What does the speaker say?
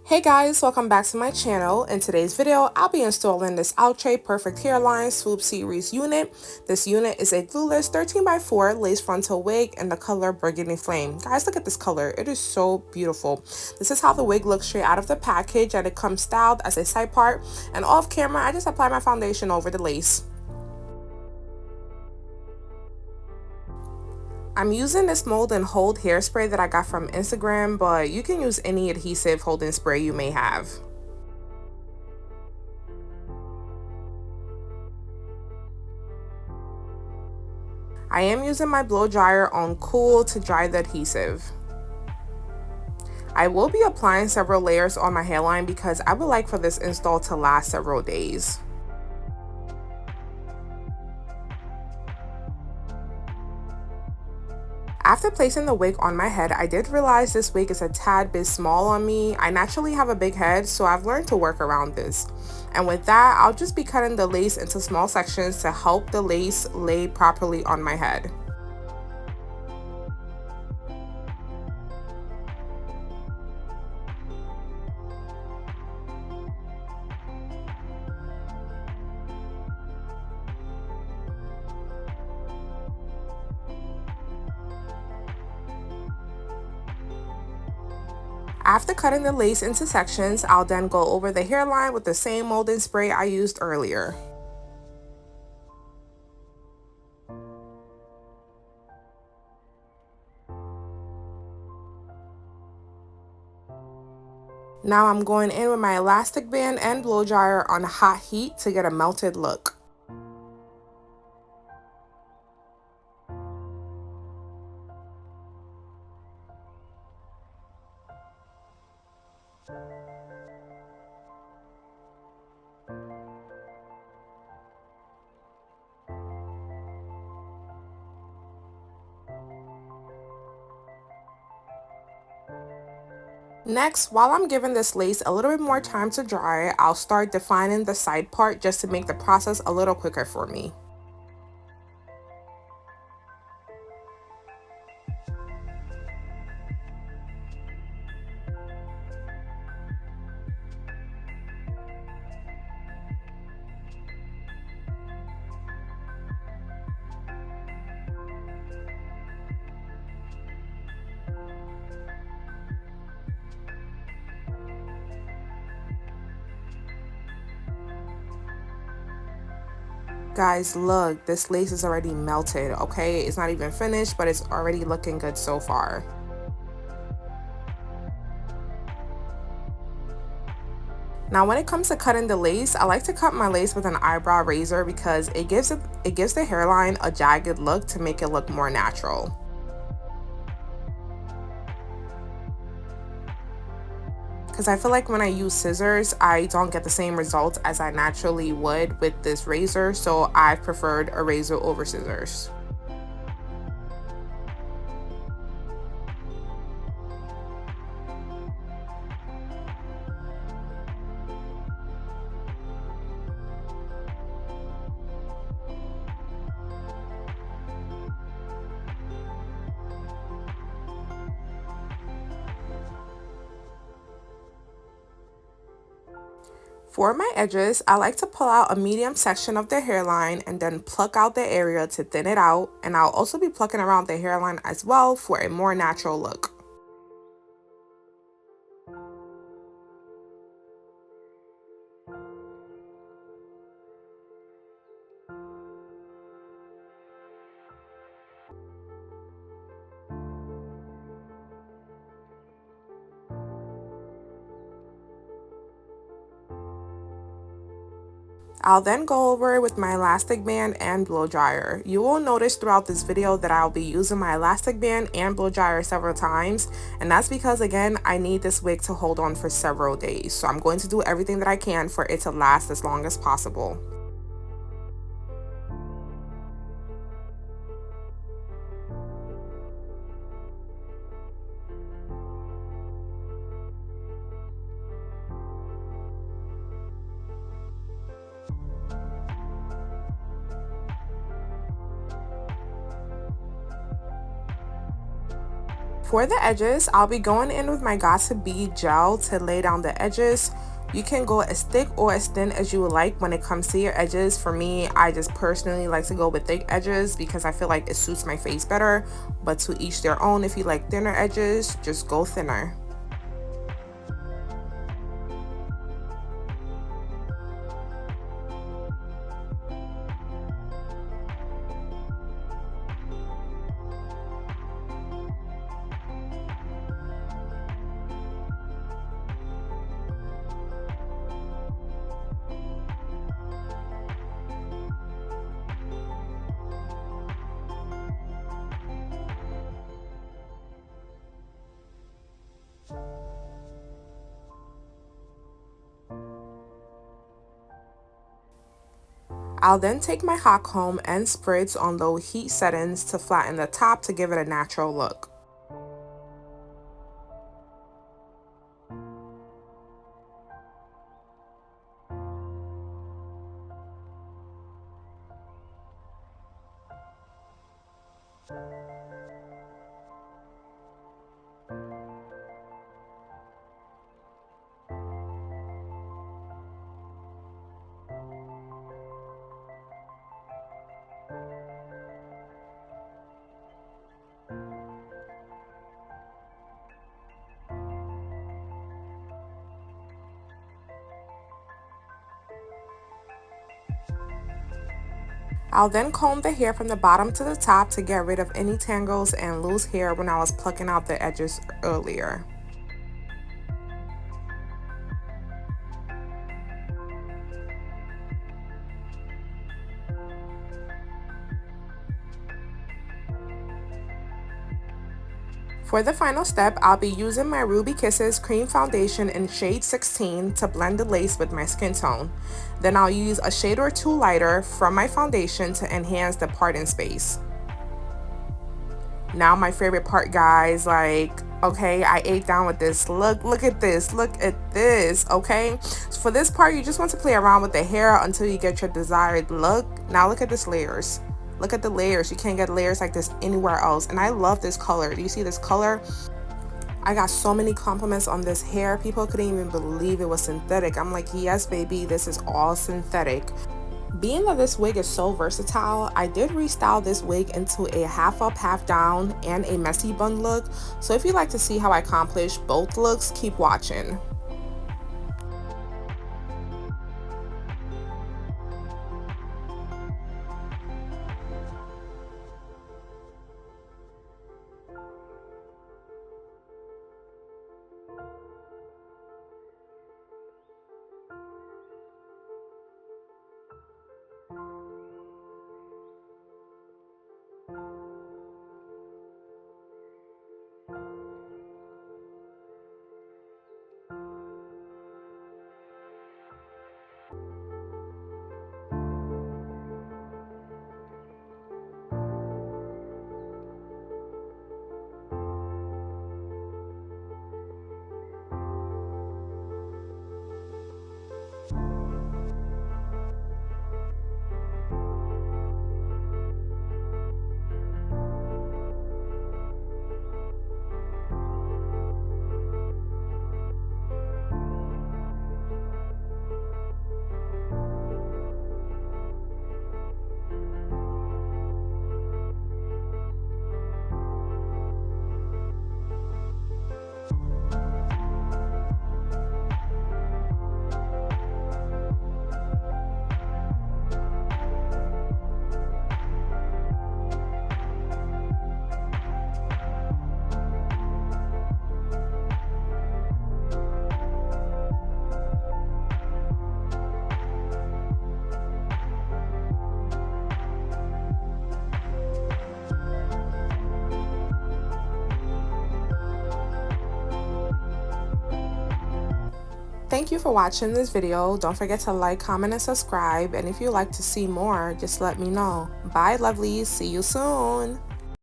Hey guys, welcome back to my channel. In today's video, I'll be installing this Outre Perfect Hairline Swoop Series unit. This unit is a glueless 13x4 lace frontal wig in the color Burgundy Flame. Guys, look at this color. It is so beautiful. This is how the wig looks straight out of the package, and it comes styled as a side part. And off camera, I just apply my foundation over the lace. I'm using this mold and hold hairspray that I got from Instagram, but you can use any adhesive holding spray you may have. I am using my blow dryer on cool to dry the adhesive. I will be applying several layers on my hairline because I would like for this install to last several days. After placing the wig on my head, I did realize this wig is a tad bit small on me. I naturally have a big head, so I've learned to work around this. And with that, I'll just be cutting the lace into small sections to help the lace lay properly on my head. After cutting the lace into sections, I'll then go over the hairline with the same molding spray I used earlier. Now I'm going in with my elastic band and blow dryer on hot heat to get a melted look. Next, while I'm giving this lace a little bit more time to dry, I'll start defining the side part just to make the process a little quicker for me. Guys, look, this lace is already melted, okay? It's not even finished, but it's already looking good so far. Now, when it comes to cutting the lace, I like to cut my lace with an eyebrow razor because it gives the hairline a jagged look to make it look more natural. Because I feel like when I use scissors, I don't get the same results as I naturally would with this razor, so I've preferred a razor over scissors. For my edges, I like to pull out a medium section of the hairline and then pluck out the area to thin it out, and I'll also be plucking around the hairline as well for a more natural look. I'll then go over it with my elastic band and blow dryer. You will notice throughout this video that I'll be using my elastic band and blow dryer several times, and that's because, again, I need this wig to hold on for several days. So I'm going to do everything that I can for it to last as long as possible. For the edges, I'll be going in with my Got2b gel to lay down the edges. You can go as thick or as thin as you would like when it comes to your edges. For me, I just personally like to go with thick edges because I feel like it suits my face better, but to each their own. If you like thinner edges, just go thinner. I'll then take my hot comb and spritz on low heat settings to flatten the top to give it a natural look. I'll then comb the hair from the bottom to the top to get rid of any tangles and loose hair when I was plucking out the edges earlier. For the final step, I'll be using my Ruby Kisses Cream Foundation in shade 16 to blend the lace with my skin tone. Then I'll use a shade or two lighter from my foundation to enhance the parting space. Now my favorite part, guys, like, okay, I ate down with this. Look at this, okay? So for this part, you just want to play around with the hair until you get your desired look. Now look at this layers. Look at the layers. You can't get layers like this anywhere else. And I love this color. Do you see this color? I got so many compliments on this hair. People couldn't even believe it was synthetic. I'm like, yes, baby, this is all synthetic. Being that this wig is so versatile, I did restyle this wig into a half up, half down, and a messy bun look. So if you'd like to see how I accomplish both looks, keep watching. Thank you for watching this video. Don't forget to like, comment, and subscribe. And if you'd like to see more, just let me know. Bye, lovelies. See you soon.